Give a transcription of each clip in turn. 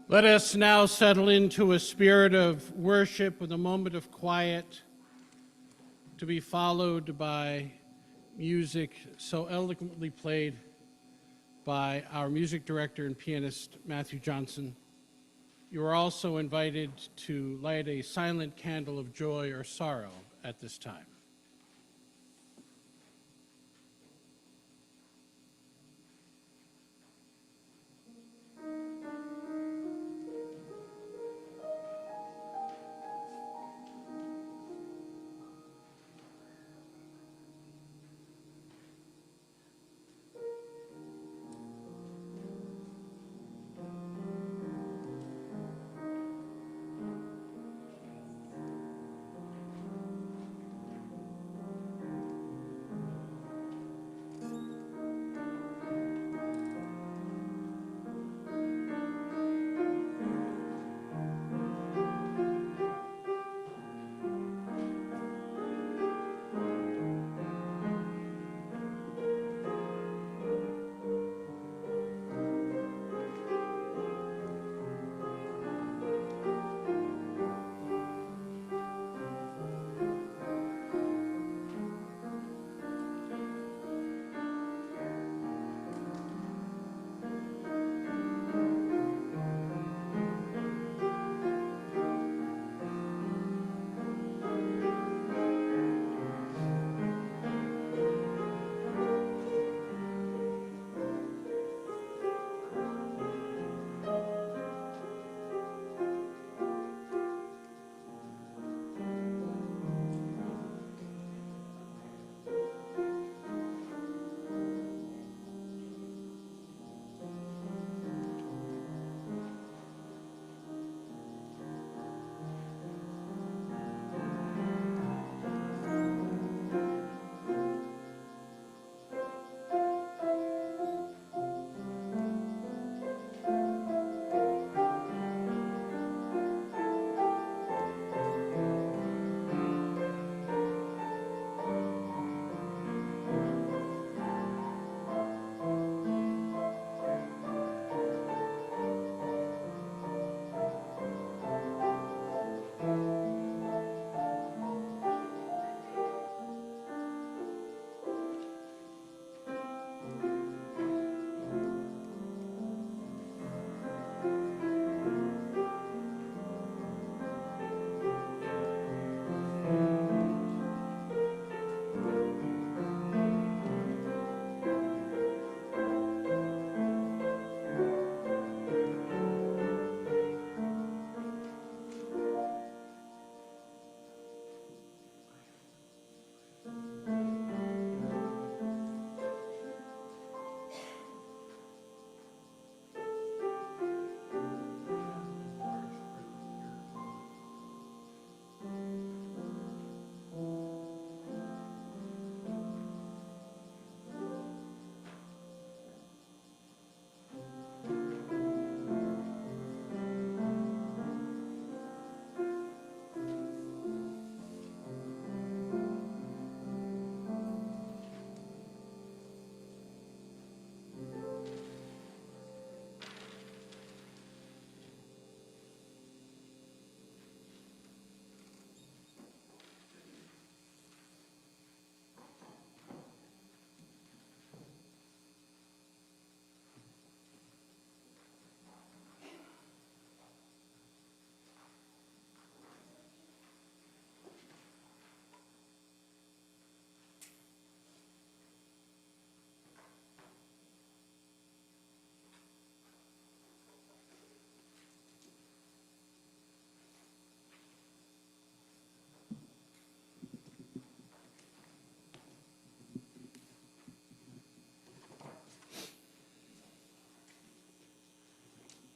Let us now settle into a spirit of worship with a moment of quiet to be followed by music so eloquently played by our music director and pianist, Matthew Johnson. You are also invited to light a silent candle of joy or sorrow at this time.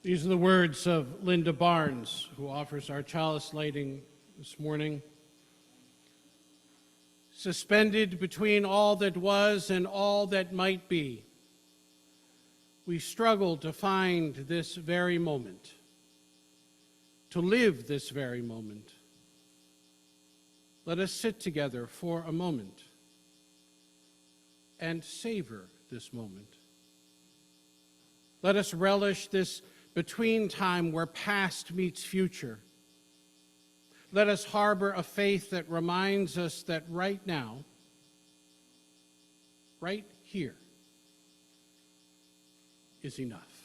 These are the words of Linda Barnes, who offers our chalice lighting this morning. Suspended between all that was and all that might be, we struggle to find this very moment, to live this very moment. Let us sit together for a moment and savor this moment. Let us relish this between time where past meets future. Let us harbor a faith that reminds us that right now, right here, is enough.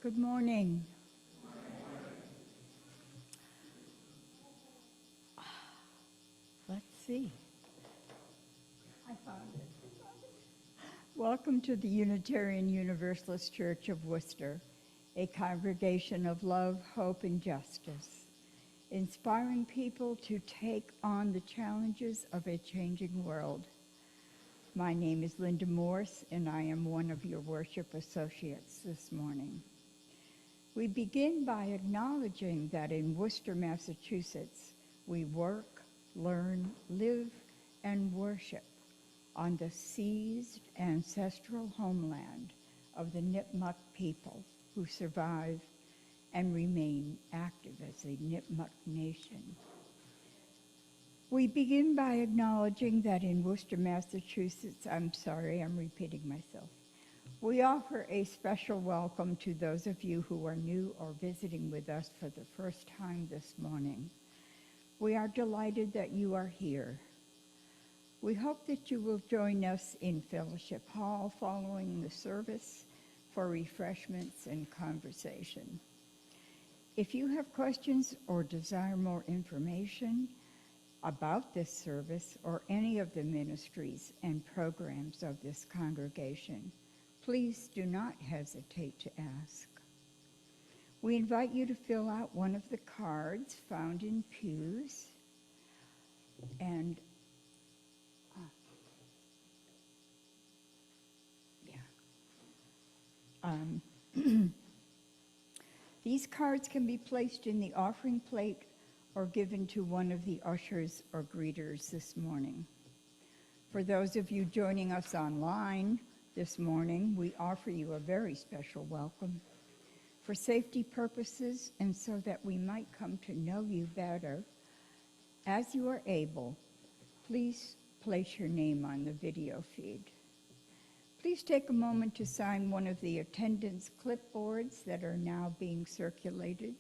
Good morning. Let's see. I found it. Welcome to the Unitarian Universalist Church of Worcester, a congregation of love, hope, and justice, inspiring people to take on the challenges of a changing world. My name is Linda Morse, and I am one of your worship associates this morning. We begin by acknowledging that in Worcester, Massachusetts, we work, learn, live, and worship on the seized ancestral homeland of the Nipmuc people who survive and remain active as a Nipmuc nation. We begin by acknowledging that in Worcester, Massachusetts, I'm sorry, I'm repeating myself. We offer a special welcome to those of you who are new or visiting with us for the first time this morning. We are delighted that you are here. We hope that you will join us in Fellowship Hall following the service for refreshments and conversation. If you have questions or desire more information about this service or any of the ministries and programs of this congregation, please do not hesitate to ask. We invite you to fill out one of the cards found in pews, and these cards can be placed in the offering plate or given to one of the ushers or greeters this morning. For those of you joining us online this morning, we offer you a very special welcome. For safety purposes and so that we might come to know you better, as you are able, please place your name on the video feed. Please take a moment to sign one of the attendance clipboards that are now being circulated.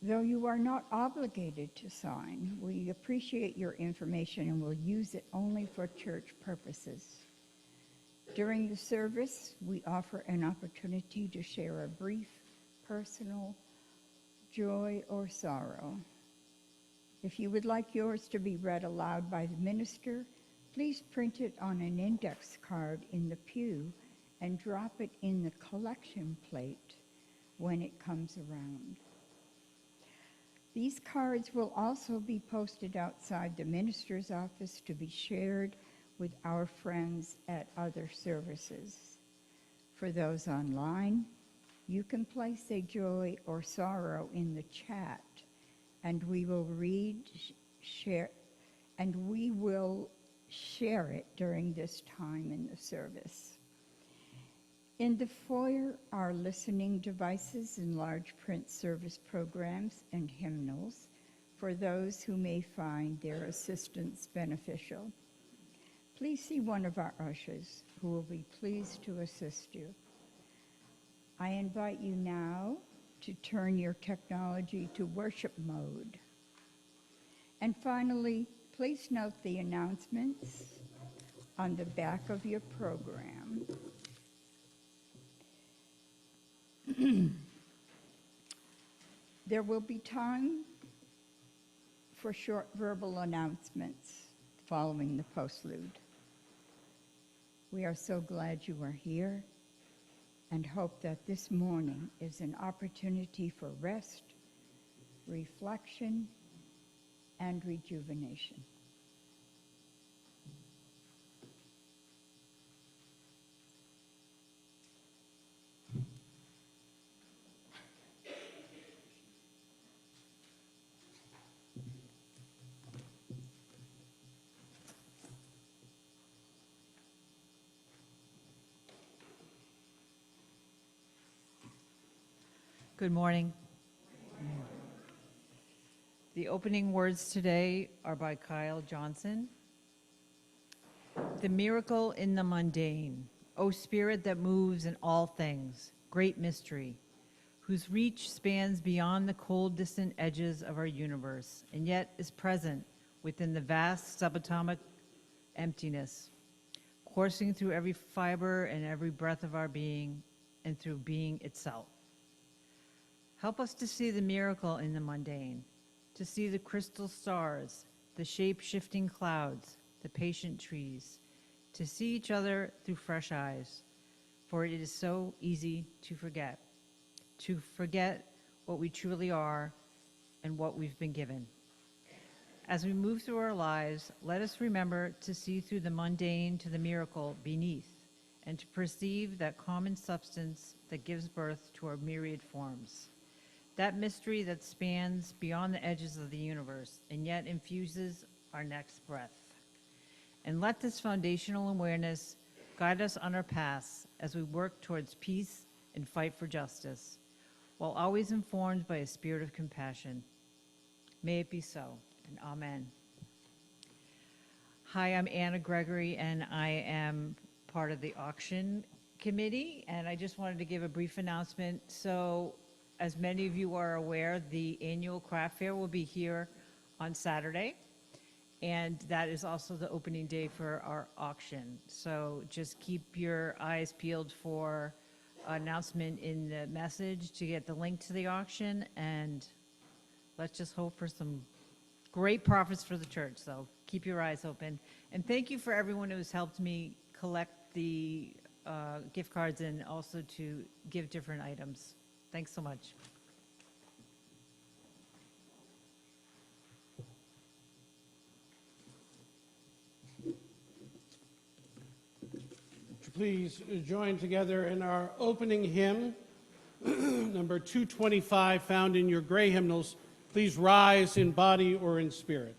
Though you are not obligated to sign, we appreciate your information and will use it only for church purposes. During the service, we offer an opportunity to share a brief, personal joy or sorrow. If you would like yours to be read aloud by the minister, please print it on an index card in the pew and drop it in the collection plate when it comes around. These cards will also be posted outside the minister's office to be shared with our friends at other services. For those online, you can place a joy or sorrow in the chat, and we will share it during this time in the service. In the foyer are listening devices and large print service programs and hymnals for those who may find their assistance beneficial. Please see one of our ushers who will be pleased to assist you. I invite you now to turn your technology to worship mode. And finally, please note the announcements on the back of your program. There will be time for short verbal announcements following the postlude. We are so glad you are here and hope that this morning is an opportunity for rest, reflection, and rejuvenation. Good morning. The opening words today are by Kyle Johnson. The miracle in the mundane, O Spirit that moves in all things, great mystery, whose reach spans beyond the cold, distant edges of our universe, and yet is present within the vast subatomic emptiness, coursing through every fiber and every breath of our being, and through being itself. Help us to see the miracle in the mundane, to see the crystal stars, the shape-shifting clouds, the patient trees, to see each other through fresh eyes, for it is so easy to forget what we truly are and what we've been given. As we move through our lives, let us remember to see through the mundane to the miracle beneath, and to perceive that common substance that gives birth to our myriad forms. That mystery that spans beyond the edges of the universe and yet infuses our next breath. And let this foundational awareness guide us on our paths as we work towards peace and fight for justice, while always informed by a spirit of compassion. May it be so, and amen. Hi, I'm Anna Gregory, and I am part of the auction committee, and I just wanted to give a brief announcement. So, as many of you are aware, the annual craft fair will be here on Saturday, and that is also the opening day for our auction. So just keep your eyes peeled for announcement in the message to get the link to the auction, and let's just hope for some great profits for the church. So keep your eyes open. And thank you for everyone who's helped me collect the gift cards and also to give different items. Thanks so much. Please join together in our opening hymn, number 225, found in your gray hymnals. Please rise in body or in spirit.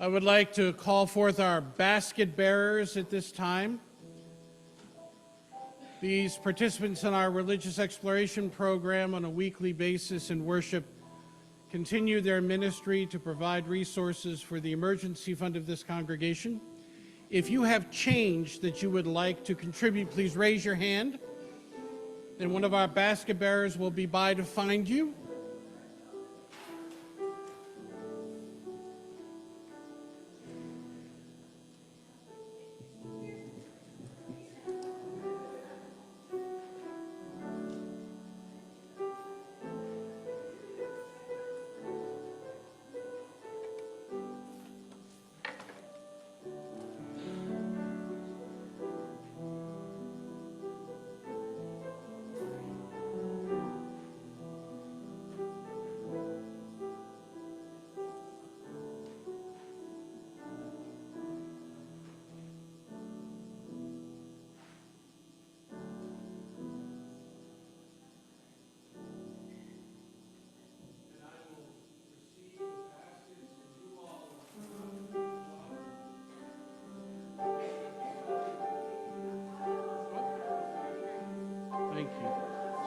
I would like to call forth our basket bearers at this time. These participants in our religious exploration program on a weekly basis in worship continue their ministry to provide resources for the emergency fund of this congregation. If you have change that you would like to contribute, please raise your hand, and one of our basket bearers will be by to find you.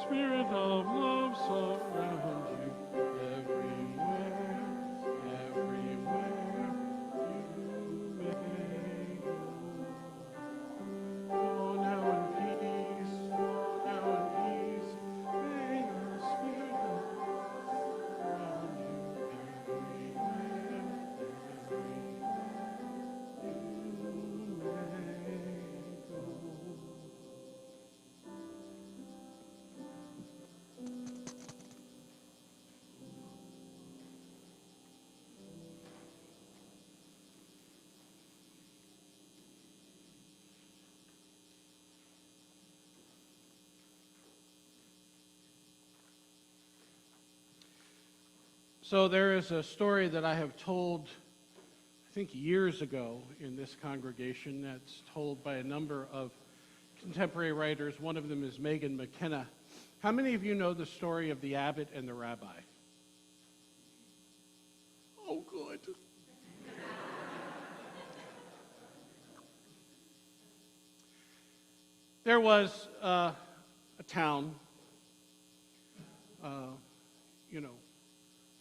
Spirit of love surround you everywhere, everywhere you may go. Go now in peace, go now in peace. May the Spirit of surround you everywhere, everywhere you may go. So there is a story that I have told, I think years ago in this congregation, that's told by a number of contemporary writers. One of them is Megan McKenna. How many of you know the story of the abbot and the rabbi? Oh, good. There was a town,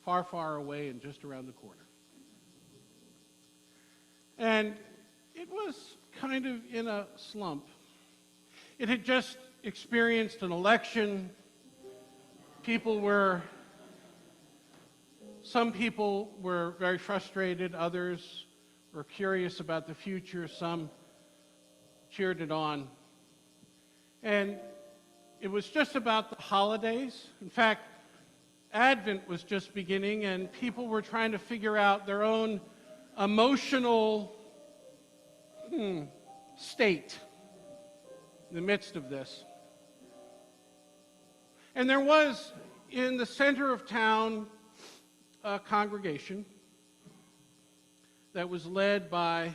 far, far away and just around the corner. And it was kind of in a slump. It had just experienced an election. Some people were very frustrated, others were curious about the future, some cheered it on. And it was just about the holidays. In fact, Advent was just beginning, and people were trying to figure out their own emotional state in the midst of this. And there was, in the center of town, a congregation that was led by,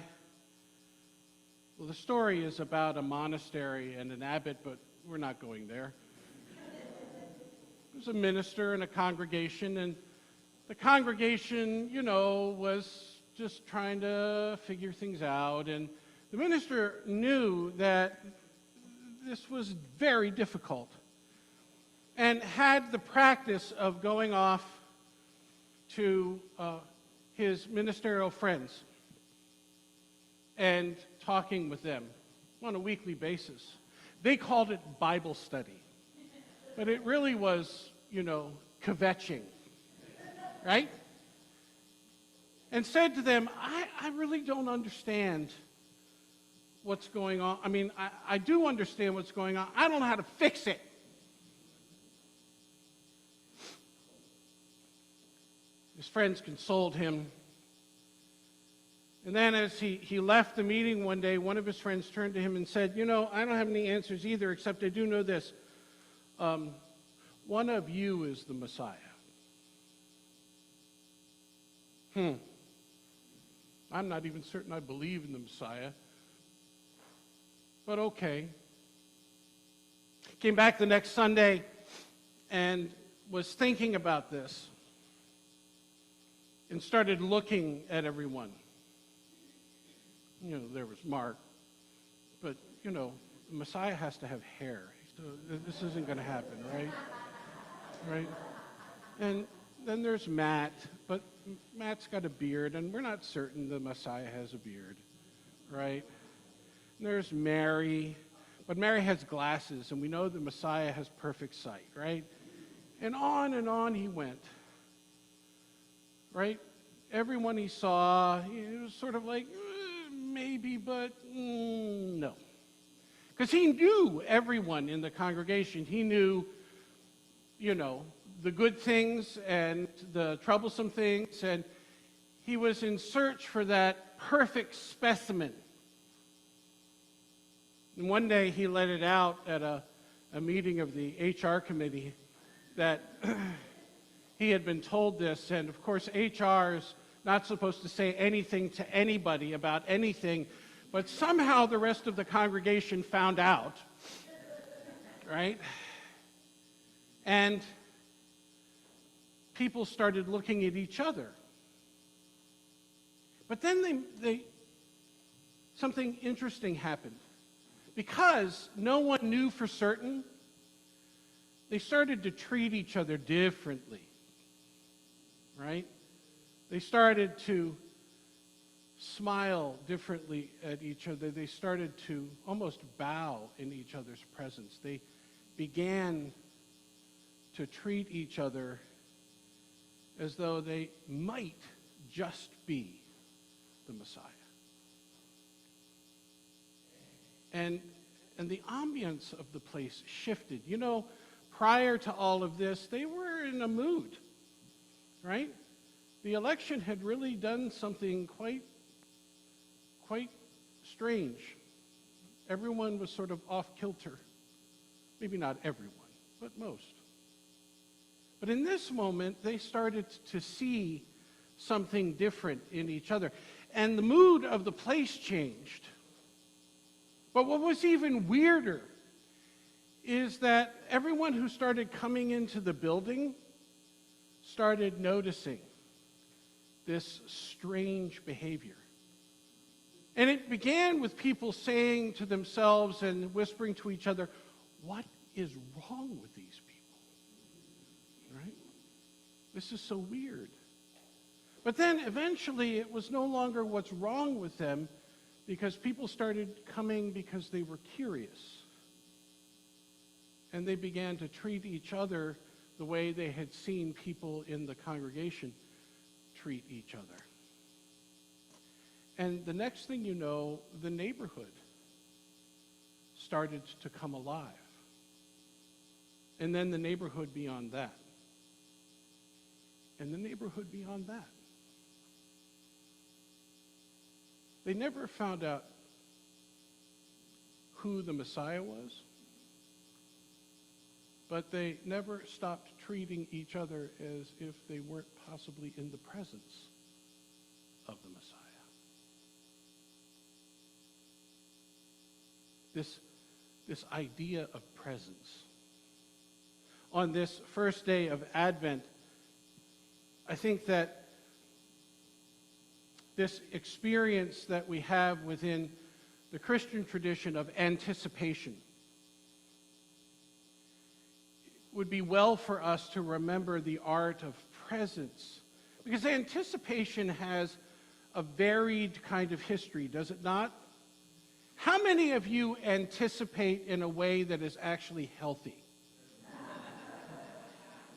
well, the story is about a monastery and an abbot, but we're not going there. There was a minister and a congregation, and the congregation, was just trying to figure things out, and the minister knew that this was very difficult and had the practice of going off to his ministerial friends and talking with them on a weekly basis. They called it Bible study, but it really was, kvetching, right? And said to them, I really don't understand what's going on. I mean, I do understand what's going on. I don't know how to fix it. His friends consoled him. And then as he left the meeting one day, one of his friends turned to him and said, I don't have any answers either, except I do know this. One of you is the Messiah. I'm not even certain I believe in the Messiah. But okay. Came back the next Sunday and was thinking about this and started looking at everyone. There was Mark, but, the Messiah has to have hair. So this isn't going to happen, right? Right? And then there's Matt, but Matt's got a beard, and we're not certain the Messiah has a beard, right? And there's Mary, but Mary has glasses, and we know the Messiah has perfect sight, right? And on he went, right? Everyone he saw, it was sort of like, maybe, but no. Because he knew everyone in the congregation. He knew, the good things and the troublesome things, and he was in search for that perfect specimen. And one day he let it out at a meeting of the HR committee that he had been told this, and of course HR is not supposed to say anything to anybody about anything, but somehow the rest of the congregation found out, right? And people started looking at each other. But then something interesting happened. Because no one knew for certain, they started to treat each other differently, right? They started to smile differently at each other. They started to almost bow in each other's presence. They began to treat each other as though they might just be the Messiah. And the ambience of the place shifted. You know, prior to all of this, they were in a mood, right? The election had really done something quite strange. Everyone was sort of off kilter. Maybe not everyone, but most. But in this moment, they started to see something different in each other. And the mood of the place changed. But what was even weirder is that everyone who started coming into the building started noticing this strange behavior. And it began with people saying to themselves and whispering to each other, "What is wrong with these people?" Right? This is so weird. But then eventually it was no longer what's wrong with them, because people started coming because they were curious. And they began to treat each other the way they had seen people in the congregation treat each other. And the next thing you know, the neighborhood started to come alive. And then the neighborhood beyond that. And the neighborhood beyond that. They never found out who the Messiah was, but they never stopped treating each other as if they weren't possibly in the presence of the Messiah. This idea of presence. On this first day of Advent, I think that this experience that we have within the Christian tradition of anticipation would be well for us to remember the art of presence. Because anticipation has a varied kind of history, does it not? How many of you anticipate in a way that is actually healthy?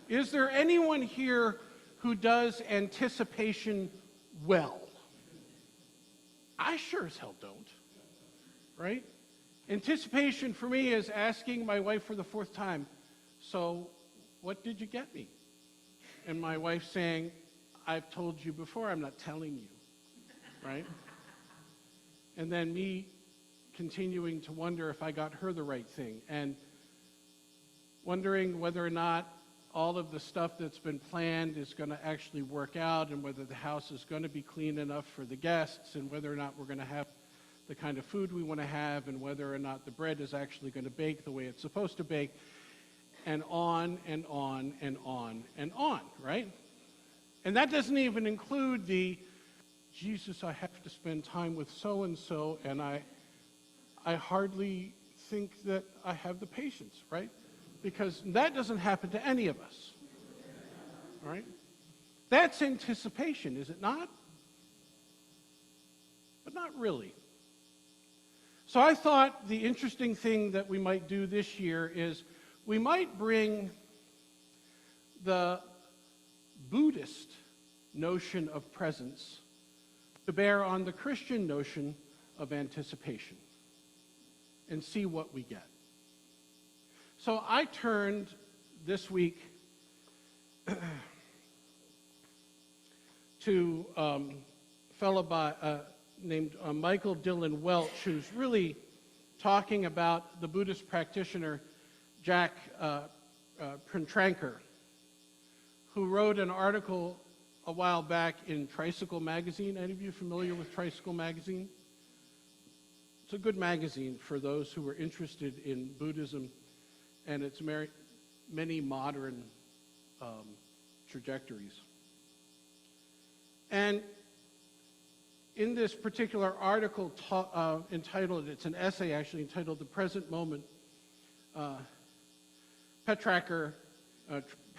Is there anyone here who does anticipation well? I sure as hell don't, right? Anticipation for me is asking my wife for the fourth time, "So what did you get me?" And my wife saying, "I've told you before, I'm not telling you," right? And then me continuing to wonder if I got her the right thing, and wondering whether or not all of the stuff that's been planned is going to actually work out, and whether the house is going to be clean enough for the guests, and whether or not we're going to have the kind of food we want to have, and whether or not the bread is actually going to bake the way it's supposed to bake, and on and on and on and on, right? And that doesn't even include the, "Jesus, I have to spend time with so-and-so, and I hardly think that I have the patience," right? Because that doesn't happen to any of us, right? That's anticipation, is it not? But not really. So I thought the interesting thing that we might do this year is we might bring the Buddhist notion of presence to bear on the Christian notion of anticipation and see what we get. So I turned this week to a fellow named Michael Dillon Welch, who's really talking about the Buddhist practitioner Jack Pentranker, who wrote an article a while back in Tricycle Magazine. Any of you familiar with Tricycle Magazine? It's a good magazine for those who are interested in Buddhism and its many modern trajectories. And in this particular article entitled, it's an essay actually entitled "The Present Moment," Petranker,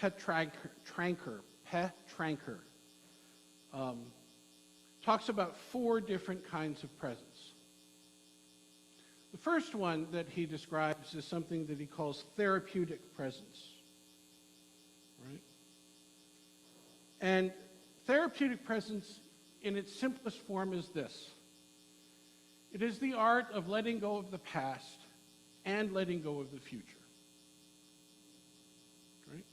Petranker talks about 4 different kinds of presence. The first one that he describes is something that he calls therapeutic presence. Right? And therapeutic presence in its simplest form is this. It is the art of letting go of the past and letting go of the future. Right?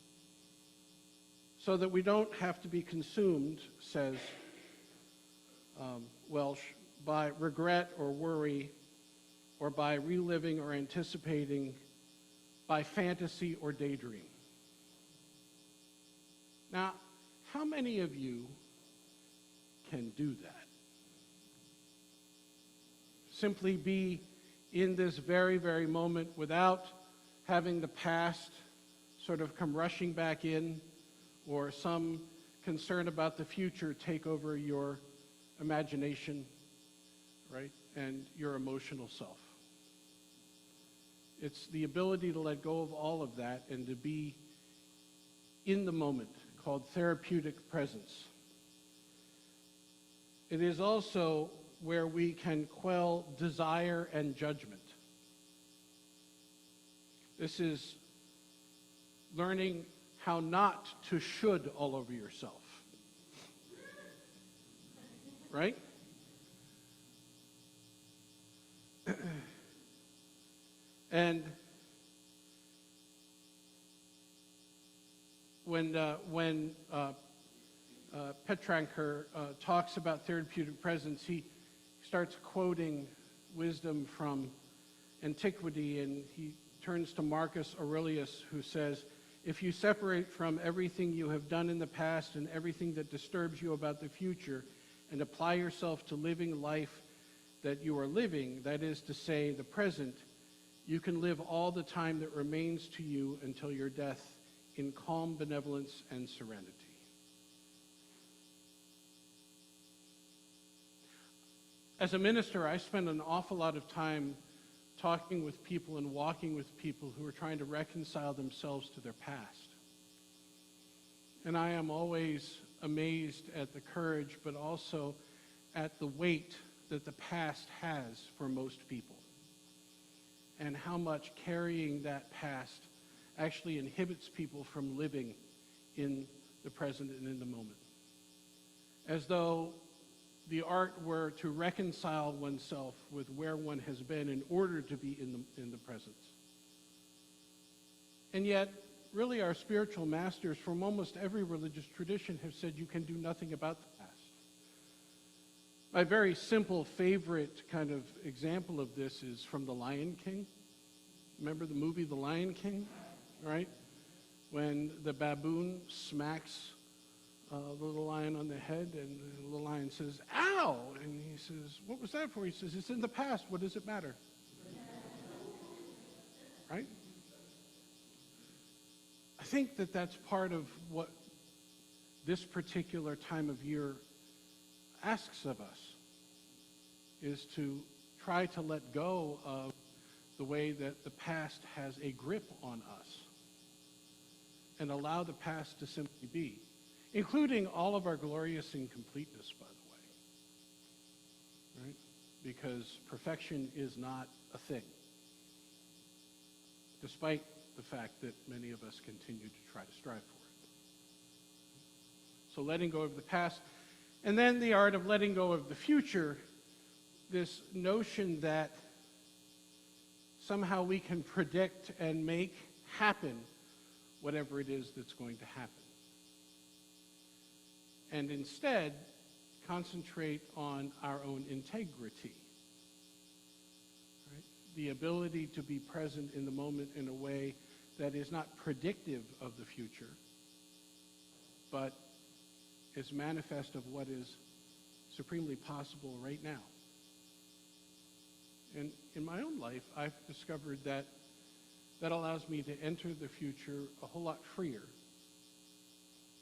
So that we don't have to be consumed, says Welsh, by regret or worry, or by reliving or anticipating, by fantasy or daydream. Now, how many of you can do that? Simply be in this very, very moment without having the past sort of come rushing back in, or some concern about the future take over your imagination, right, and your emotional self. It's the ability to let go of all of that and to be in the moment, called therapeutic presence. It is also where we can quell desire and judgment. This is learning how not to should all over yourself. Right? And when Petranker talks about therapeutic presence, he starts quoting wisdom from antiquity, and he turns to Marcus Aurelius, who says, "If you separate from everything you have done in the past and everything that disturbs you about the future, and apply yourself to living life that you are living, that is to say, the present, you can live all the time that remains to you until your death in calm benevolence and serenity." As a minister, I spend an awful lot of time talking with people and walking with people who are trying to reconcile themselves to their past. And I am always amazed at the courage, but also at the weight that the past has for most people, and how much carrying that past actually inhibits people from living in the present and in the moment. As though the art were to reconcile oneself with where one has been in order to be in the present. And yet, really, our spiritual masters from almost every religious tradition have said you can do nothing about the past. My very simple favorite kind of example of this is from The Lion King. Remember the movie The Lion King, right? When the baboon smacks the little lion on the head, and the little lion says, "Ow!" And he says, "What was that for?" He says, "It's in the past. What does it matter?" Right? I think that that's part of what this particular time of year asks of us, is to try to let go of the way that the past has a grip on us and allow the past to simply be, including all of our glorious incompleteness, by the way, right? Because perfection is not a thing, despite the fact that many of us continue to try to strive for it. So letting go of the past, and then the art of letting go of the future, this notion that somehow we can predict and make happen whatever it is that's going to happen. And instead, concentrate on our own integrity. Right? The ability to be present in the moment in a way that is not predictive of the future, but is manifest of what is supremely possible right now. And in my own life, I've discovered that that allows me to enter the future a whole lot freer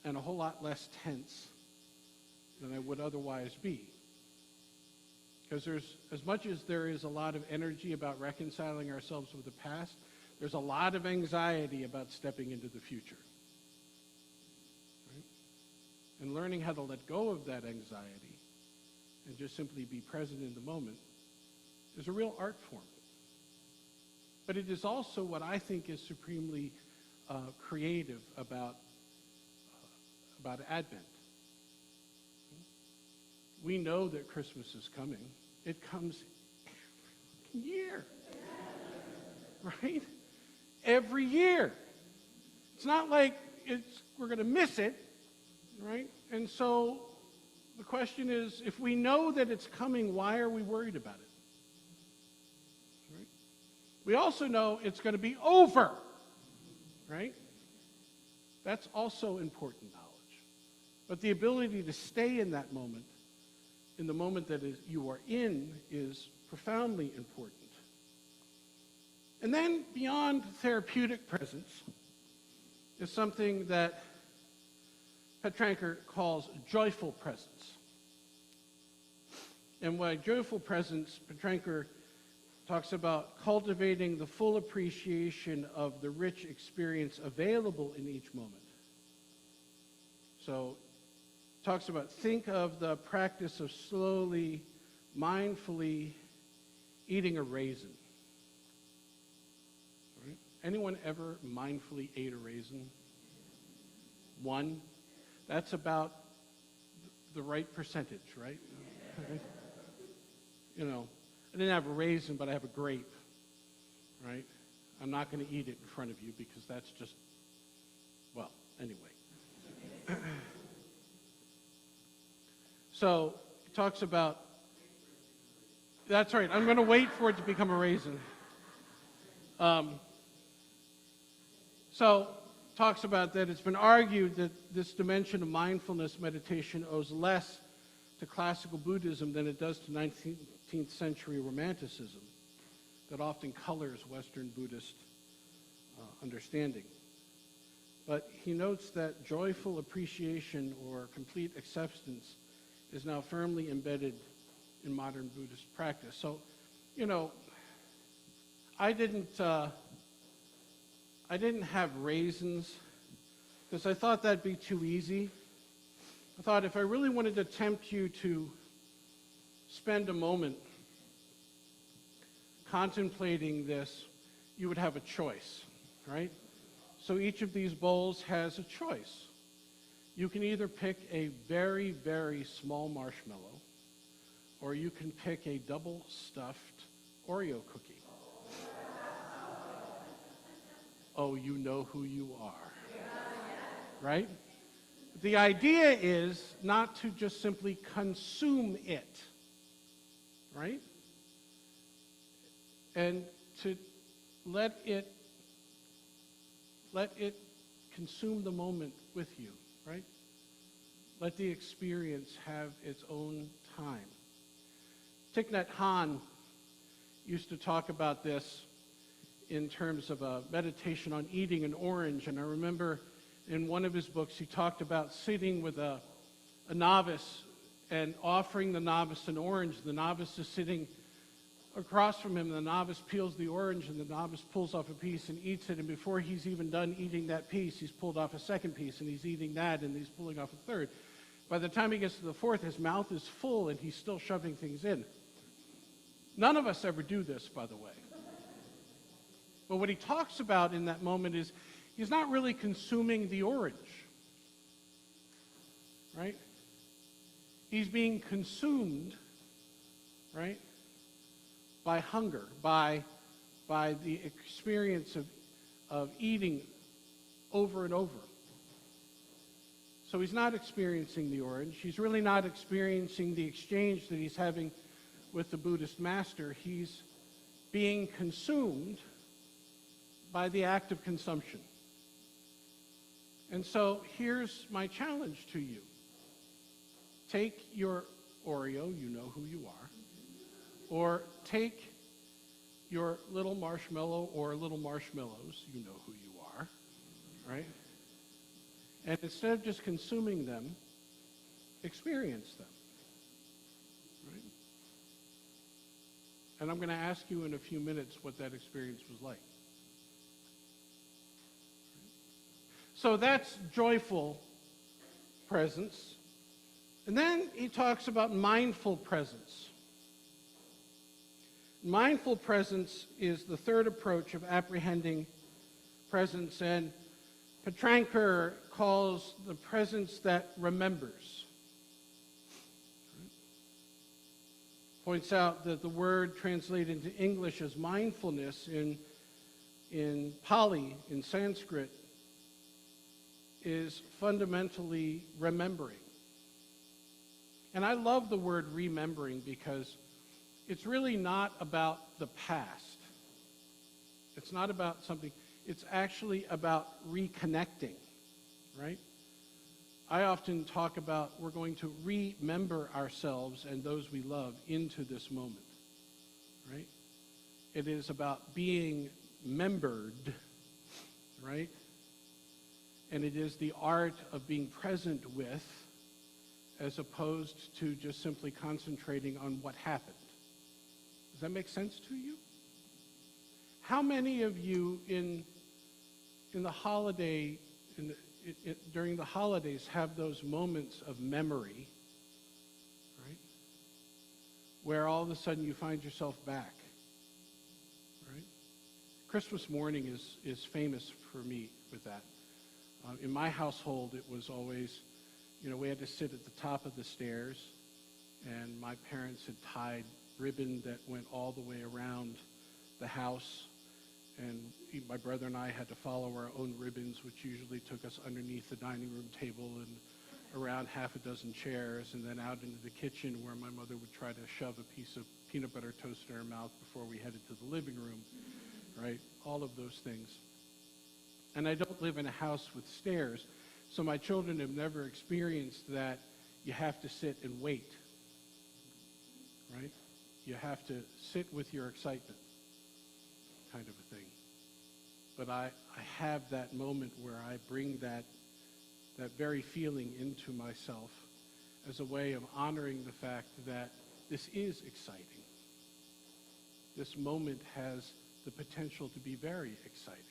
and a whole lot less tense than I would otherwise be. Because there's, as much as there is a lot of energy about reconciling ourselves with the past, There's a lot of anxiety about stepping into the future. Right? And learning how to let go of that anxiety and just simply be present in the moment is a real art form. But it is also what I think is supremely creative about Advent. We know that Christmas is coming. It comes every year, right? Every year. It's not like we're going to miss it, right? And so the question is, if we know that it's coming, why are we worried about it? Right? We also know it's going to be over, right? That's also important knowledge. But the ability to stay in that moment, in the moment that you are in, is profoundly important. And then beyond therapeutic presence is something that Petranker calls joyful presence. And by joyful presence, Petranker talks about cultivating the full appreciation of the rich experience available in each moment. So, talks about think of the practice of slowly, mindfully eating a raisin. Right? Anyone ever mindfully ate a raisin? One? That's about the right percentage, right? You know, I didn't have a raisin, but I have a grape, right? I'm not going to eat it in front of you because that's just, well, anyway. So, it talks about, that's right, I'm going to wait for it to become a raisin. Talks about that it's been argued that this dimension of mindfulness meditation owes less to classical Buddhism than it does to 19th century Romanticism that often colors Western Buddhist understanding. But he notes that joyful appreciation or complete acceptance is now firmly embedded in modern Buddhist practice. So, you know, I didn't have raisins because I thought that'd be too easy. I thought if I really wanted to tempt you to spend a moment contemplating this, you would have a choice, right? So each of these bowls has a choice. You can either pick a very, very small marshmallow, or you can pick a double-stuffed Oreo cookie. Oh, you know who you are, right? The idea is not to just simply consume it, right? And to let it consume the moment with you, right? Let the experience have its own time. Thich Nhat Hanh used to talk about this in terms of a meditation on eating an orange, and I remember in one of his books he talked about sitting with a novice and offering the novice an orange. The novice is sitting across from him, the novice peels the orange, and the novice pulls off a piece and eats it, and before he's even done eating that piece, he's pulled off a second piece, and he's eating that, and he's pulling off a third. By the time he gets to the fourth, his mouth is full, and he's still shoving things in. None of us ever do this, by the way. But what he talks about in that moment is he's not really consuming the orange, right? He's being consumed, right, by hunger, by the experience of eating over and over. So he's not experiencing the orange. He's really not experiencing the exchange that he's having with the Buddhist master. He's being consumed by the act of consumption. And so here's my challenge to you. Take your Oreo, you know who you are, or take your little marshmallow or little marshmallows, you know who you are, right? And instead of just consuming them, experience them, right? And I'm going to ask you in a few minutes what that experience was like. So that's joyful presence. And then he talks about mindful presence. Mindful presence is the third approach of apprehending presence, and Petranker calls the presence that remembers. Points out that the word translated into English as mindfulness in Pali, in Sanskrit, is fundamentally remembering. And I love the word remembering because it's really not about the past. It's not about something, it's actually about reconnecting, right? I often talk about we're going to remember ourselves and those we love into this moment, right? It is about being membered, right? And it is the art of being present with, as opposed to just simply concentrating on what happened. Does that make sense to you? How many of you in the holiday, during the holidays, have those moments of memory, right? Where all of a sudden you find yourself back, right? Christmas morning is famous for me with that. In my household, it was always, we had to sit at the top of the stairs, and my parents had tied ribbon that went all the way around the house, and my brother and I had to follow our own ribbons, which usually took us underneath the dining room table and around half a dozen chairs, and then out into the kitchen where my mother would try to shove a piece of peanut butter toast in her mouth before we headed to the living room, right? All of those things. And I don't live in a house with stairs, so my children have never experienced that you have to sit and wait, right? You have to sit with your excitement, kind of a thing. But I have that moment where I bring that very feeling into myself as a way of honoring the fact that this is exciting. This moment has the potential to be very exciting,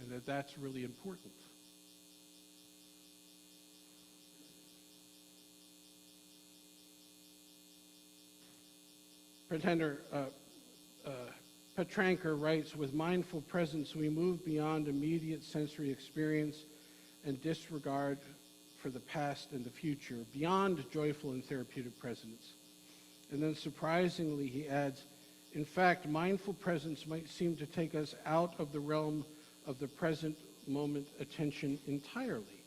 and that's really important. Petranker writes, with mindful presence, we move beyond immediate sensory experience and disregard for the past and the future, beyond joyful and therapeutic presence. And then surprisingly, he adds, in fact, mindful presence might seem to take us out of the realm of the present moment attention entirely.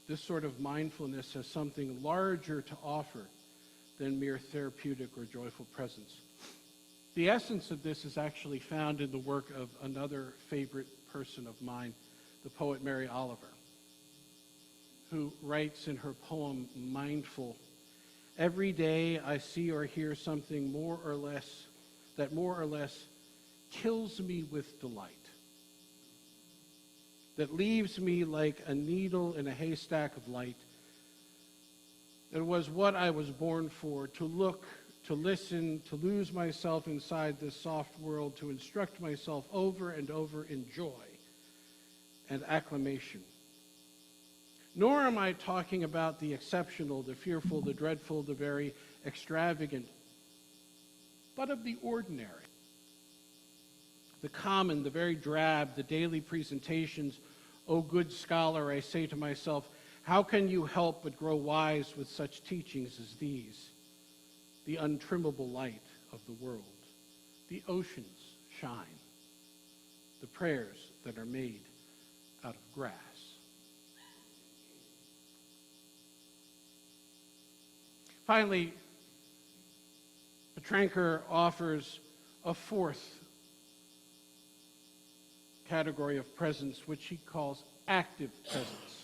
This sort of mindfulness has something larger to offer than mere therapeutic or joyful presence. The essence of this is actually found in the work of another favorite person of mine, the poet Mary Oliver, who writes in her poem, Mindful, every day I see or hear something more or less kills me with delight, that leaves me like a needle in a haystack of light. It was what I was born for, to look, to listen, to lose myself inside this soft world, to instruct myself over and over in joy and acclamation. Nor am I talking about the exceptional, the fearful, the dreadful, the very extravagant, but of the ordinary, the common, the very drab, the daily presentations. O good scholar, I say to myself, how can you help but grow wise with such teachings as these? The untrimmable light of the world, the oceans shine, the prayers that are made out of grass. Finally, Petranker offers a fourth category of presence, which he calls active presence.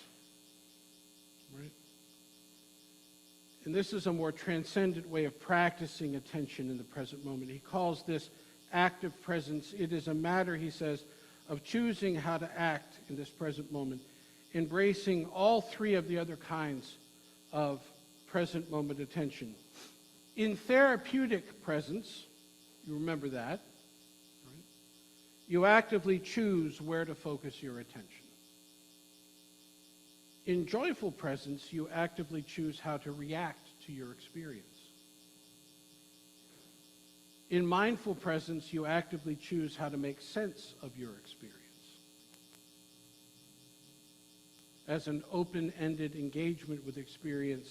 Right? And this is a more transcendent way of practicing attention in the present moment. He calls this active presence. It is a matter, he says, of choosing how to act in this present moment, embracing all three of the other kinds of present moment attention. In therapeutic presence, you remember that, right? You actively choose where to focus your attention. In joyful presence, you actively choose how to react to your experience. In mindful presence, you actively choose how to make sense of your experience. As an open-ended engagement with experience,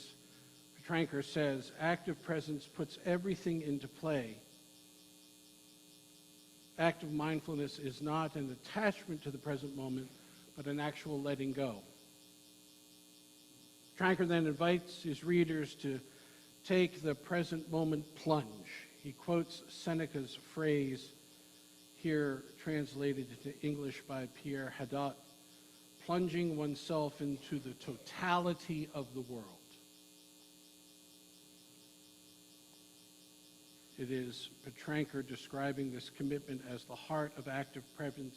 Petranker says, active presence puts everything into play. Active mindfulness is not an attachment to the present moment, but an actual letting go. Petranker then invites his readers to take the present moment plunge. He quotes Seneca's phrase, here translated into English by Pierre Hadot, plunging oneself into the totality of the world. It is Petranker describing this commitment as the heart of active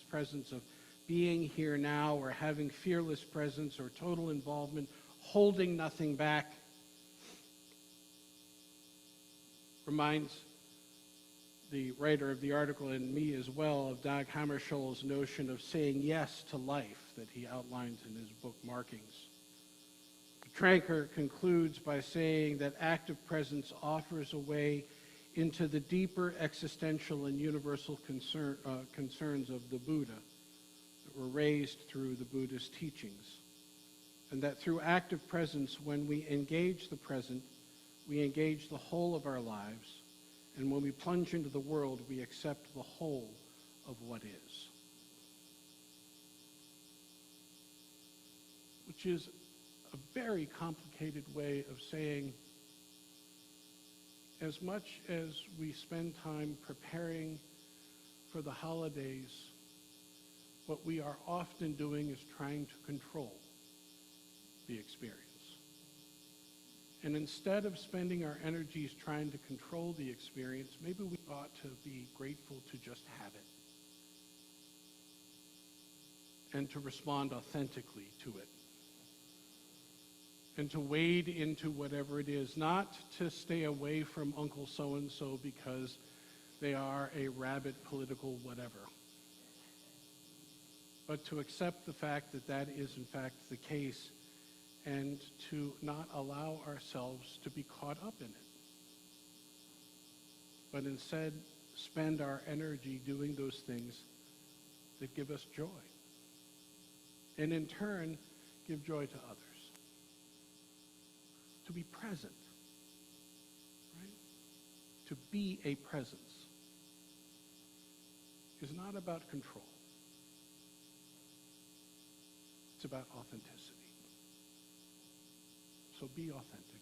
presence of being here now, or having fearless presence or total involvement, holding nothing back. Reminds the writer of the article, and me as well, of Dag Hammarskjöld's notion of saying yes to life that he outlines in his book Markings. Petranker concludes by saying that active presence offers a way into the deeper existential and universal concerns of the Buddha that were raised through the Buddha's teachings. And that through active presence, when we engage the present, we engage the whole of our lives. And when we plunge into the world, we accept the whole of what is. Which is a very complicated way of saying, as much as we spend time preparing for the holidays, what we are often doing is trying to control the experience. And instead of spending our energies trying to control the experience, maybe we ought to be grateful to just have it and to respond authentically to it and to wade into whatever it is, not to stay away from Uncle so-and-so because they are a rabid political whatever, but to accept the fact that that is in fact the case, and to not allow ourselves to be caught up in it, but instead spend our energy doing those things that give us joy, and in turn give joy to others. To be present, right? To be a presence is not about control. It's about authenticity. So be authentic.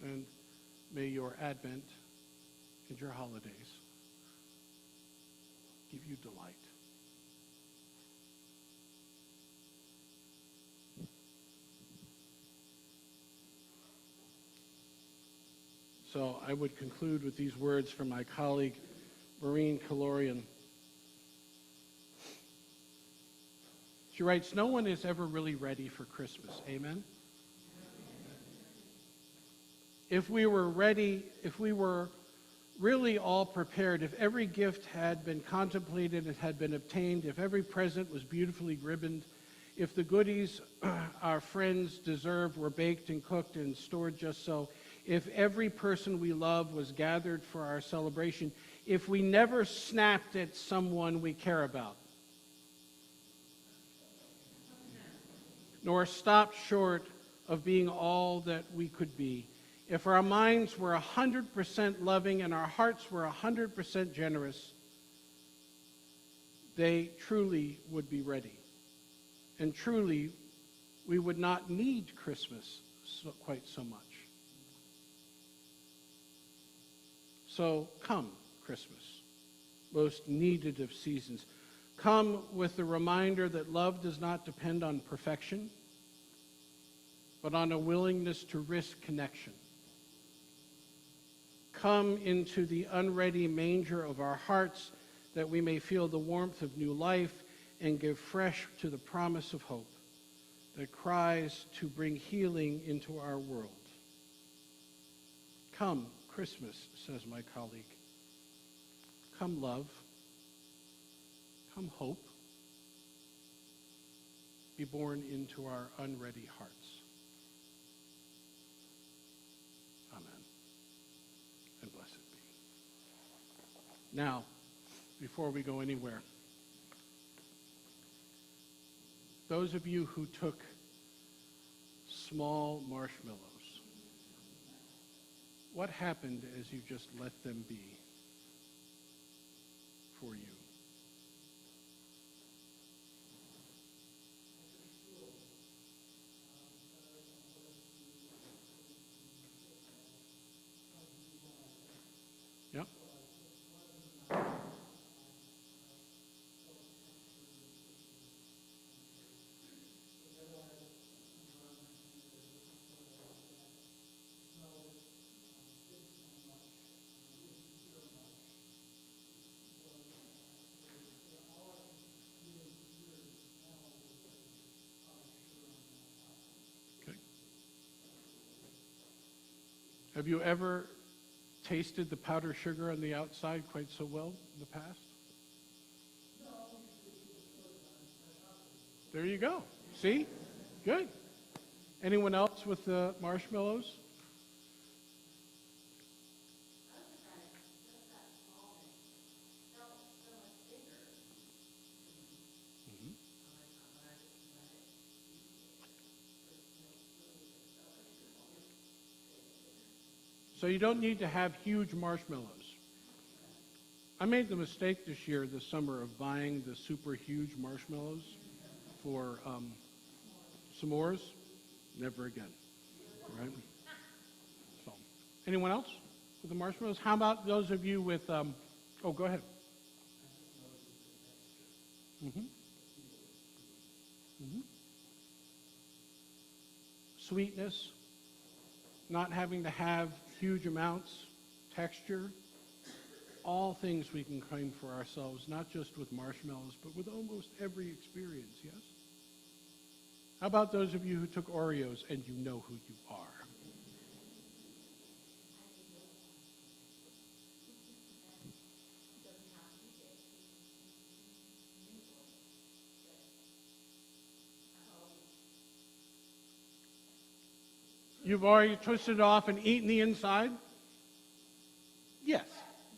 And may your Advent and your holidays give you delight. So I would conclude with these words from my colleague, Maureen Kalorian. She writes, "No one is ever really ready for Christmas." Amen? If we were ready, if we were really all prepared, if every gift had been contemplated and had been obtained, if every present was beautifully ribboned, if the goodies our friends deserved were baked and cooked and stored just so, if every person we love was gathered for our celebration, if we never snapped at someone we care about, nor stopped short of being all that we could be, if our minds were 100% loving and our hearts were 100% generous, they truly would be ready. And truly, we would not need Christmas quite so much. So come, Christmas, most needed of seasons. Come with the reminder that love does not depend on perfection, but on a willingness to risk connection. Come into the unready manger of our hearts that we may feel the warmth of new life and give fresh to the promise of hope that cries to bring healing into our world. Come, Christmas, says my colleague. Come, love. come hope, be born into our unready hearts. Amen. And blessed be. Now, before we go anywhere, those of you who took small marshmallows, what happened as you just let them be for you? Yep. Okay. Have you ever tasted the powdered sugar on the outside quite so well in the past? There you go. See? Good. Anyone else with the marshmallows? Mhm. So you don't need to have huge marshmallows. I made the mistake this year, this summer, of buying the super huge marshmallows for s'mores. Never again, right? So, anyone else with the marshmallows? How about those of you with, oh, go ahead. Mm-hmm. Mm-hmm. Sweetness, not having to have huge amounts, texture, all things we can claim for ourselves, not just with marshmallows, but with almost every experience, yes? How about those of you who took Oreos and you know who you are? You've already twisted it off and eaten the inside? Yes.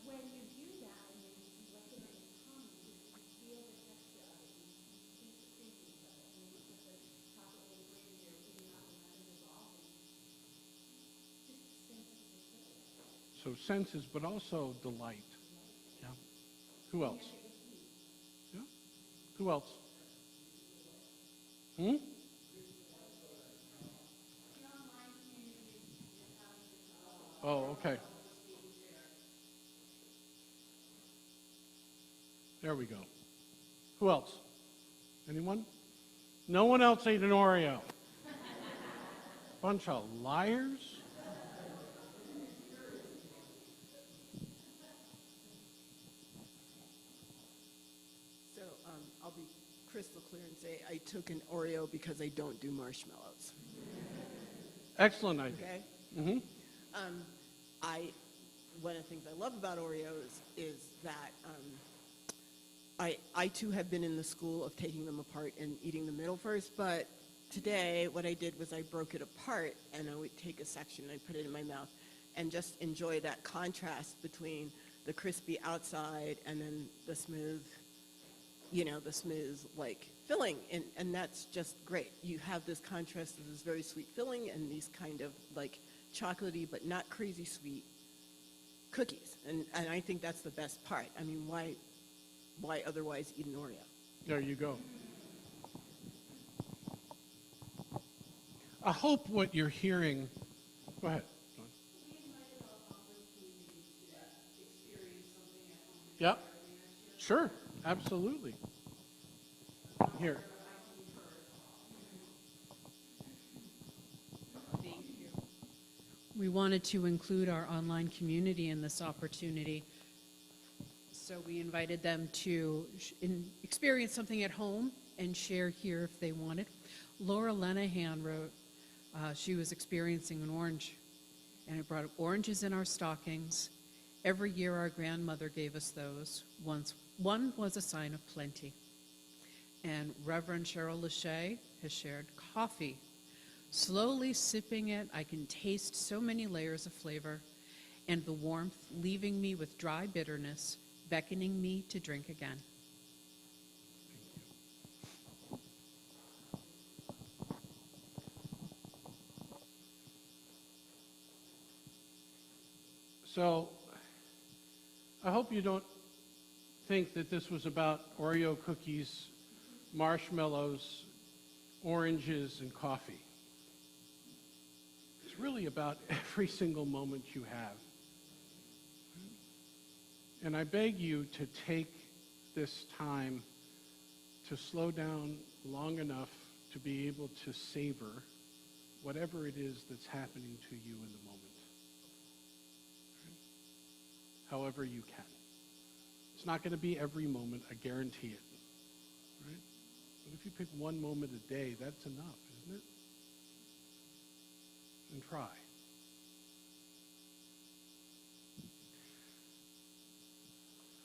When you do that and you let it in your tongue, you feel the texture of it, you see the creasiness of it, and then you put the chocolate wafer in there, heating up and let it dissolve, and just senses the sugar. So senses, but also delight. Yeah. Who else? Yeah. Who else? Hmm? Oh, okay. There we go. Who else? Anyone? No one else ate an Oreo. Bunch of liars. So I'll be crystal clear and say I took an Oreo because I don't do marshmallows. Excellent idea. Okay. Mm-hmm. One of the things I love about Oreos is that I too have been in the school of taking them apart and eating the middle first. But today, what I did was I broke it apart and I would take a section and I put it in my mouth and just enjoy that contrast between the crispy outside and then the smooth, the smooth like filling, and that's just great. You have this contrast of this very sweet filling and these kind of like chocolatey but not crazy sweet cookies, and I think that's the best part. I mean, why otherwise eat an Oreo? There you go. I hope what you're hearing. Go ahead. John. We invited our online community to experience something at home. Yep. Sure. Absolutely. Here. Thank you. We wanted to include our online community in this opportunity. So we invited them to experience something at home and share here if they wanted. Laura Lenahan wrote, she was experiencing an orange, and it brought oranges in our stockings. Every year our grandmother gave us those. Once One was a sign of plenty. And Reverend Cheryl Lachey has shared coffee. Slowly sipping it, I can taste so many layers of flavor, and the warmth leaving me with dry bitterness, beckoning me to drink again. So, I hope you don't think that this was about Oreo cookies, marshmallows, oranges, and coffee. It's really about every single moment you have. And I beg you to take this time to slow down long enough to be able to savor whatever it is that's happening to you in the moment. However you can. It's not going to be every moment, I guarantee it. Right? But if you pick one moment a day, that's enough, isn't it? And try.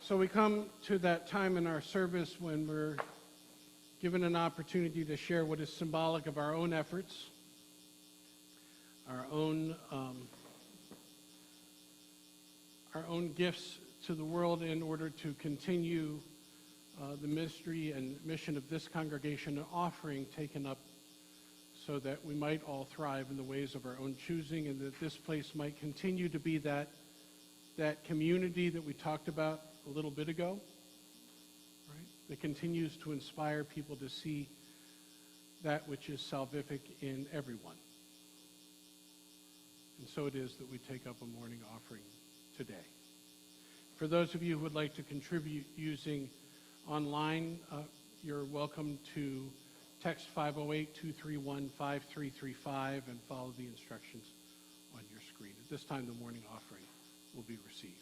So we come to that time in our service when we're given an opportunity to share what is symbolic of our own efforts, our own gifts to the world in order to continue the ministry and mission of this congregation, an offering taken up so that we might all thrive in the ways of our own choosing, and that this place might continue to be that community that we talked about a little bit ago, right? That continues to inspire people to see that which is salvific in everyone. And so it is that we take up a morning offering today. For those of you who would like to contribute using online, you're welcome to text 508-231-5335 and follow the instructions on your screen. At this time, the morning offering will be received.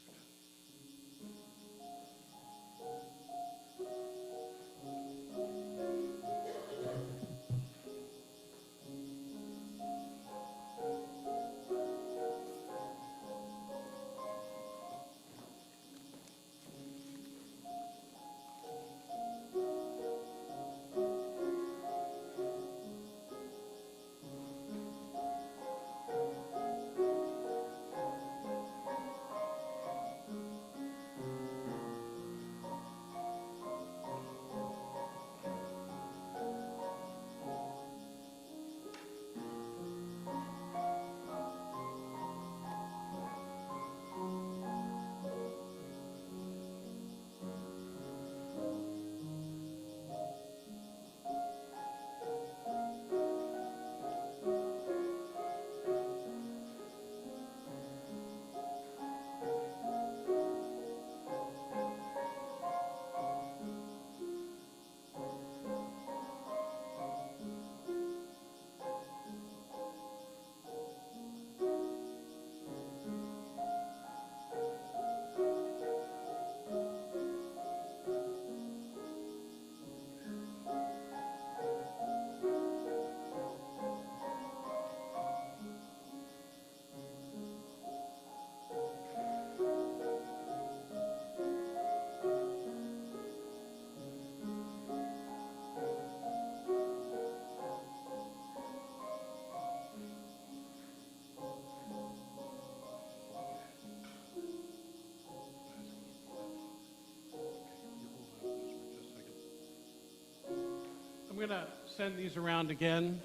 I'm going to send these around again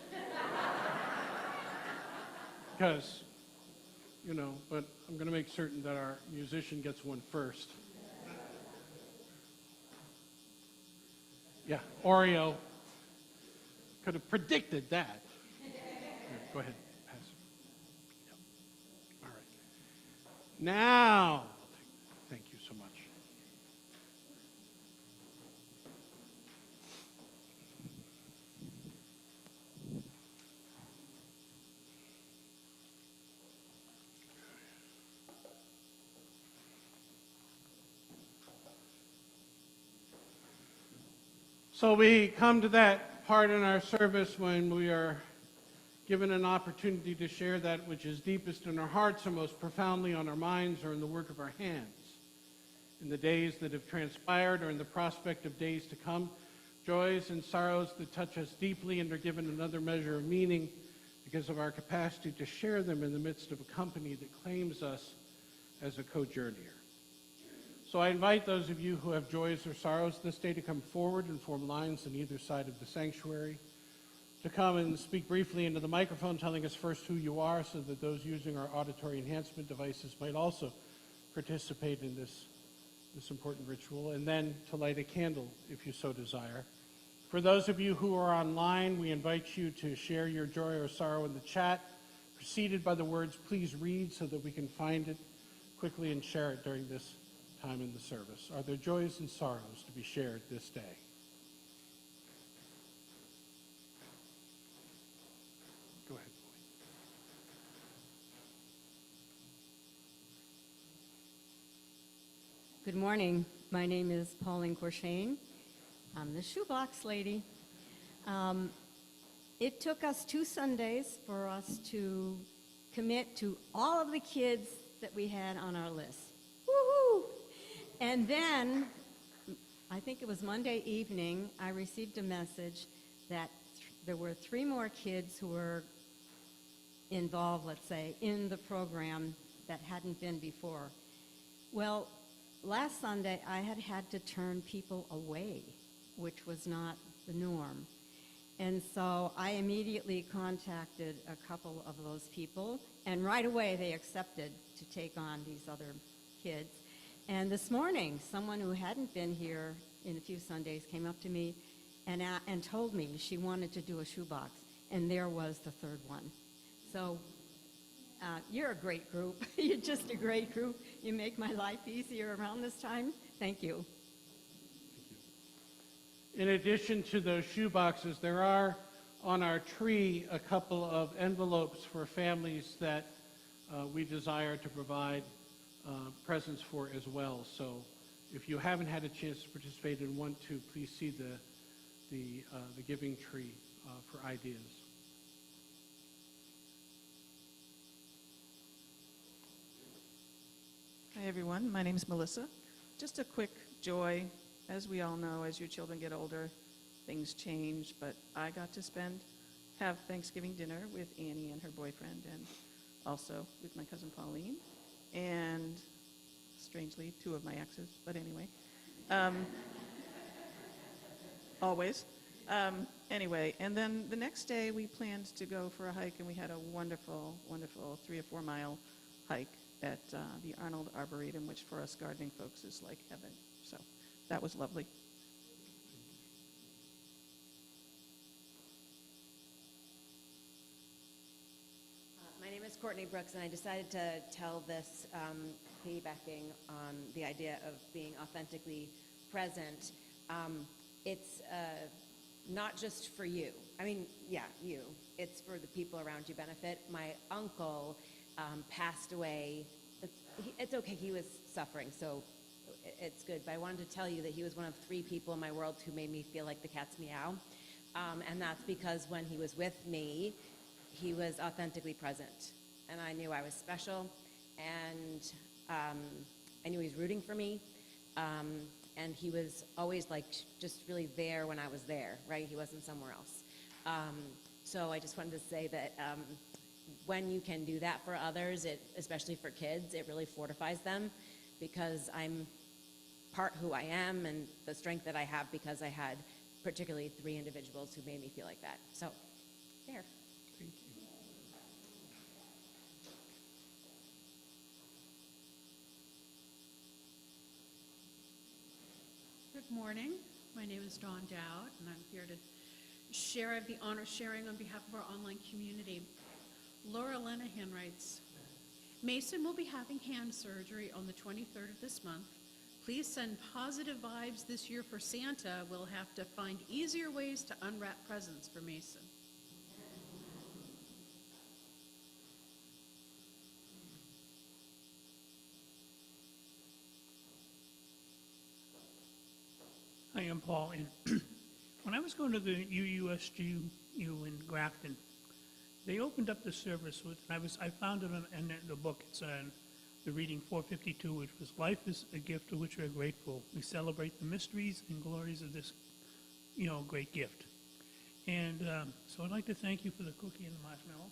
because, but I'm going to make certain that our musician gets one first. Yeah, Oreo could have predicted that. Here, go ahead, pass it. Yep. All right. Now, thank you so much. So we come to that part in our service when we are given an opportunity to share that which is deepest in our hearts or most profoundly on our minds or in the work of our hands. in the days that have transpired or in the prospect of days to come, joys and sorrows that touch us deeply and are given another measure of meaning because of our capacity to share them in the midst of a company that claims us as a co-journeyer. So I invite those of you who have joys or sorrows this day to come forward and form lines on either side of the sanctuary, to come and speak briefly into the microphone, telling us first who you are so that those using our auditory enhancement devices might also participate in this important ritual, and then to light a candle if you so desire. For those of you who are online, we invite you to share your joy or sorrow in the chat, preceded by the words, "Please read," so that we can find it quickly and share it during this time in the service. Are there joys and sorrows to be shared this day? Go ahead, Boyd. Good morning. My name is Pauline Courchain. I'm the shoebox lady. It took us 2 Sundays for us to commit to all of the kids that we had on our list. Woohoo! And then, I think it was Monday evening, I received a message that there were 3 more kids who were involved, let's say, in the program that hadn't been before. Well, last Sunday, I had to turn people away, which was not the norm. And so I immediately contacted a couple of those people, and right away they accepted to take on these other kids. And this morning, someone who hadn't been here in a few Sundays came up to me and told me she wanted to do a shoebox, and there was the 3rd one. So you're a great group. You're just a great group. You make my life easier around this time. Thank you. In addition to those shoe boxes, there are on our tree a couple of envelopes for families that we desire to provide presents for as well. So if you haven't had a chance to participate and want to, please see the giving tree for ideas. Hi, everyone. My name is Melissa. Just a quick joy. As we all know, as your children get older, things change, but I got to have Thanksgiving dinner with Annie and her boyfriend, and also with my cousin Pauline, and strangely, 2 of my exes, but anyway. Always. Anyway, and then the next day we planned to go for a hike, and we had a wonderful, wonderful 3 or 4 mile hike at the Arnold Arboretum, which for us gardening folks is like heaven. So that was lovely. My name is Courtney Brooks, and I decided to tell this piggybacking on the idea of being authentically present. It's not just for you. I mean, yeah, you. It's for the people around you benefit. My uncle passed away. It's okay, he was suffering, so it's good. But I wanted to tell you that he was one of 3 people in my world who made me feel like the cat's meow. And that's because when he was with me, he was authentically present. And I knew I was special, and I knew he was rooting for me. And he was always like just really there when I was there, right? He wasn't somewhere else. So I just wanted to say that when you can do that for others, especially for kids, it really fortifies them, because I'm part who I am and the strength that I have because I had particularly 3 individuals who made me feel like that. So, there. Thank you. Good morning. My name is Dawn Dowd, and I'm here to share. I have the honor of sharing on behalf of our online community. Laura Lenahan writes, Mason will be having hand surgery on the 23rd of this month. Please send positive vibes this year for Santa. We'll have to find easier ways to unwrap presents for Mason. Hi, I'm Paul. And when I was going to the UUCW in Grafton, they opened up the service with, I found it in the book. It's the reading 452, which was "Life is a gift of which we are grateful. We celebrate the mysteries and glories of this, great gift." And so I'd like to thank you for the cookie and the marshmallow.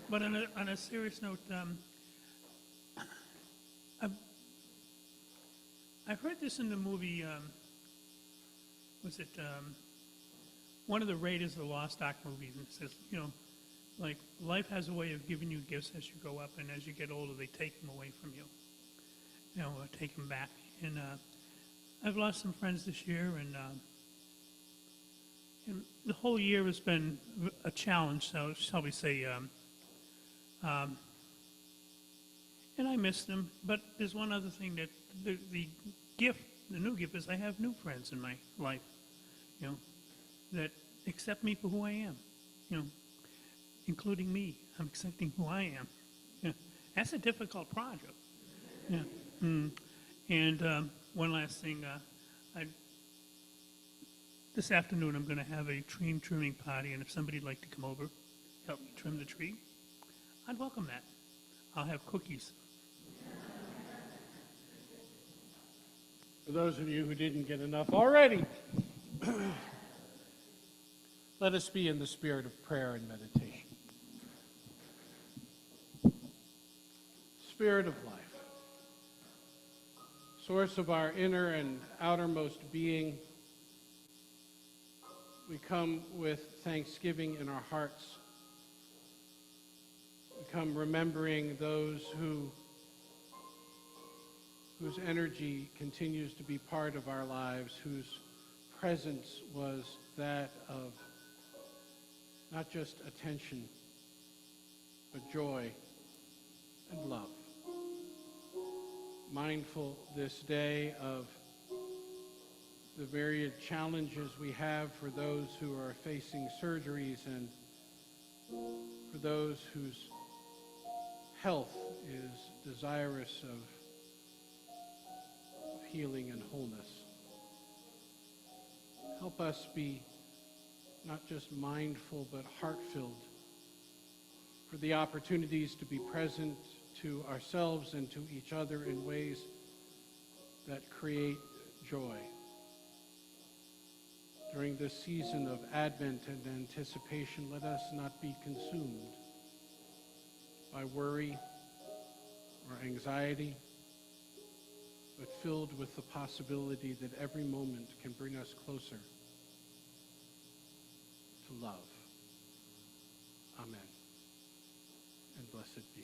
But on a serious note, I've heard this in the movie, one of the Raiders of the Lost Ark movies, and it says, like, life has a way of giving you gifts as you go up, and as you get older, they take them away from you, or take them back. And I've lost some friends this year, and the whole year has been a challenge, so shall we say, and I miss them. But there's one other thing, that the new gift is I have new friends in my life, that accept me for who I am, including me. I'm accepting who I am. That's a difficult project. Yeah. And one last thing, this afternoon I'm going to have a tree trimming party, and if somebody'd like to come over, help me trim the tree, I'd welcome that. I'll have cookies. For those of you who didn't get enough already, let us be in the spirit of prayer and meditation. Spirit of life, source of our inner and outermost being, we come with thanksgiving in our hearts. We come remembering those whose energy continues to be part of our lives, whose presence was that of not just attention, but joy and love. Mindful this day of the myriad challenges we have for those who are facing surgeries, and for those whose health is desirous of healing and wholeness. Help us be not just mindful, but heart-filled for the opportunities to be present to ourselves and to each other in ways that create joy. During this season of Advent and anticipation, let us not be consumed by worry or anxiety, but filled with the possibility that every moment can bring us closer to love. Amen. And blessed be.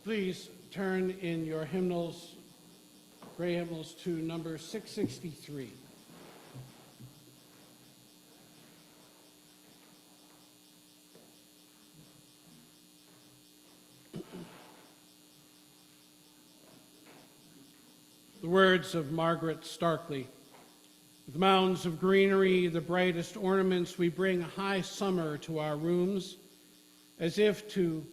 Please turn in your hymnals, gray hymnals, to number 663. words of Margaret Starkley. With mounds of greenery, the brightest ornaments, we bring high summer to our rooms, as if to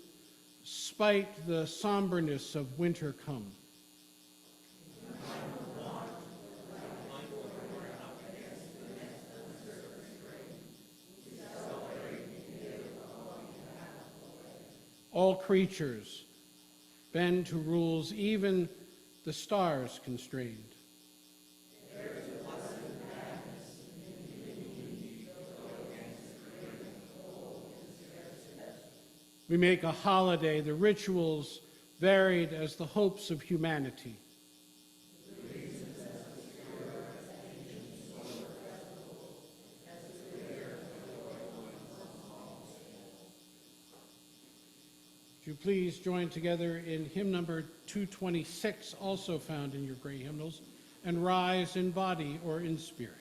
spite the somberness of winter come. All creatures bend to rules, even the stars constrained. We make a holiday, the rituals varied as the hopes of humanity. Would you please join together in hymn number 226, also found in your gray hymnals, and rise in body or in spirit.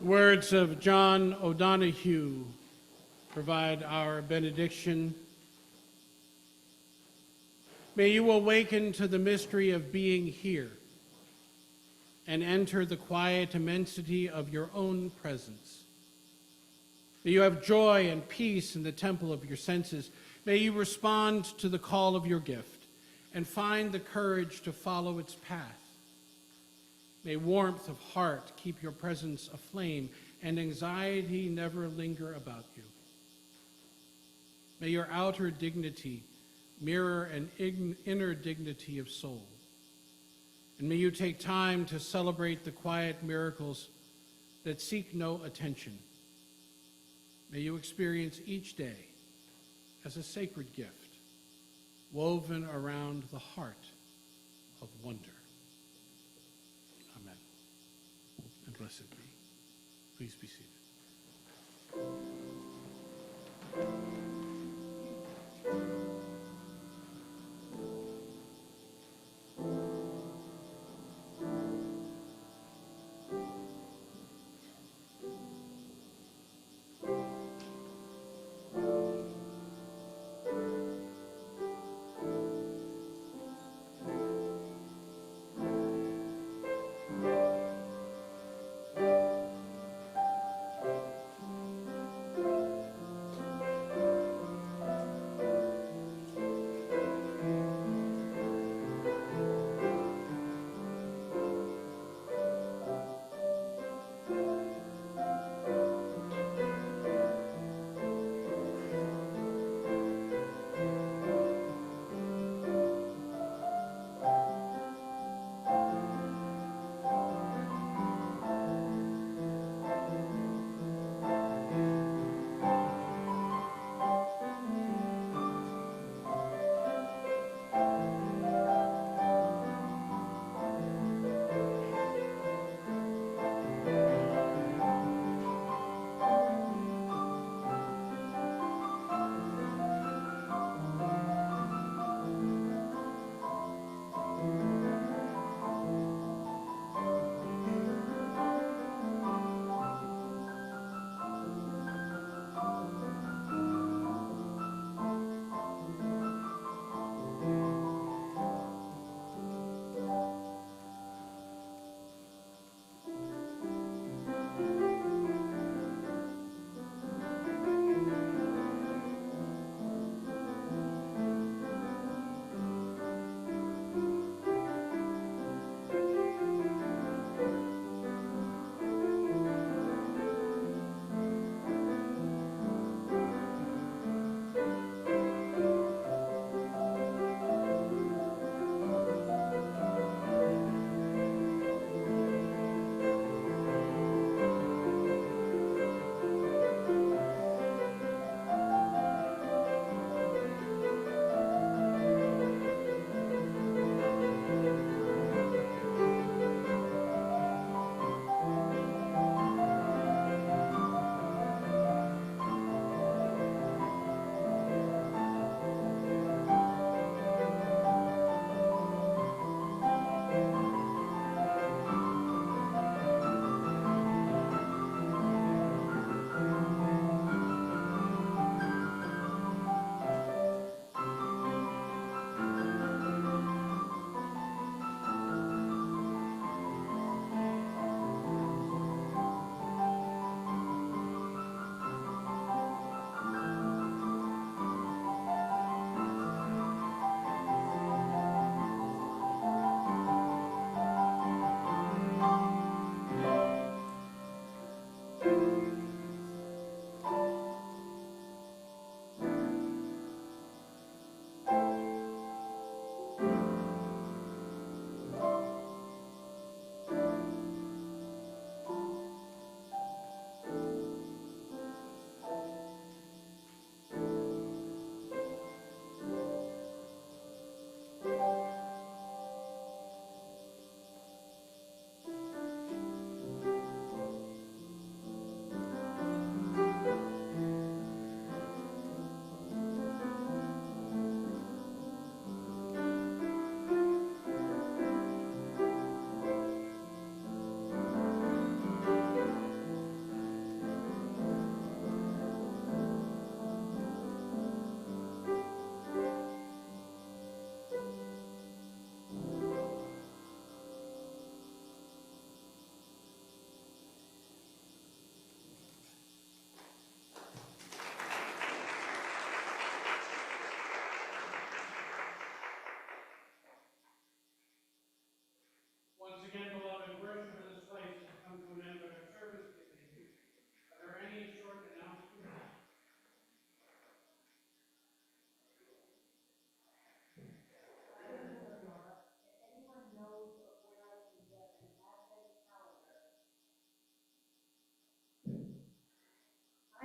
Words of John O'Donohue provide our benediction. May you awaken to the mystery of being here and enter the quiet immensity of your own presence. May you have joy and peace in the temple of your senses. May you respond to the call of your gift and find the courage to follow its path. May warmth of heart keep your presence aflame and anxiety never linger about you. May your outer dignity mirror an inner dignity of soul. And may you take time to celebrate the quiet miracles that seek no attention. May you experience each day as a sacred gift, woven around the heart of wonder. Amen. And blessed be. Please be seated.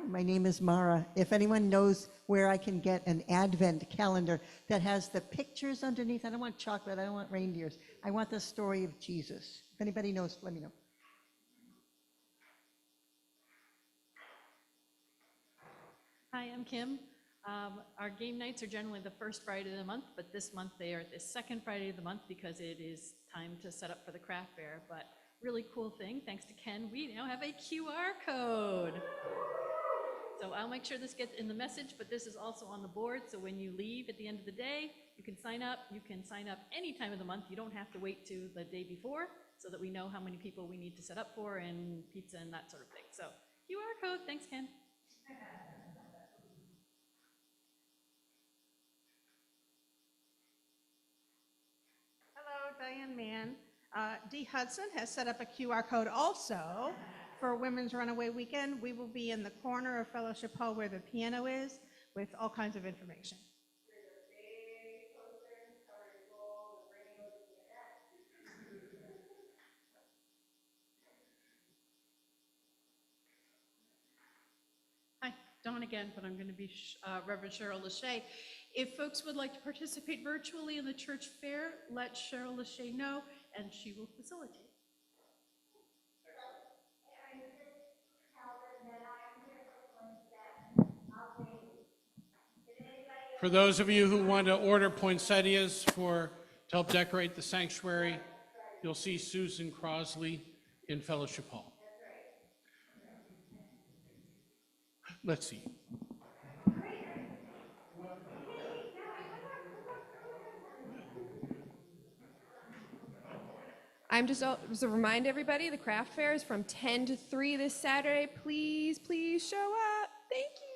my name is Mara. If anyone knows where I can get an advent calendar that has the pictures underneath, I don't want chocolate, I don't want reindeers. I want the story of Jesus. If anybody knows, let me know. Hi, I'm Kim. Our game nights are generally the first Friday of the month, but this month they are the second Friday of the month because it is time to set up for the craft fair. But really cool thing, thanks to Ken, we now have a QR code. So I'll make sure this gets in the message, but this is also on the board, so when you leave at the end of the day, you can sign up. You can sign up any time of the month. You don't have to wait to the day before, so that we know how many people we need to set up for and pizza and that sort of thing. So QR code, thanks, Ken. Hello, Diane Mann. Dee Hudson has set up a QR code also for Women's Runaway Weekend. We will be in the corner of Fellowship Hall where the piano is with all kinds of information. Hi, Dawn again, but I'm going to be Reverend Cheryl Lachey. If folks would like to participate virtually in the church fair, let Cheryl Lachey know, and she will facilitate. For those of you who want to order poinsettias to help decorate the sanctuary, you'll see Susan Crosley in Fellowship Hall. Let's see. I'm just to remind everybody, the craft fair is from 10 to 3 this Saturday. Please, please show up. Thank you.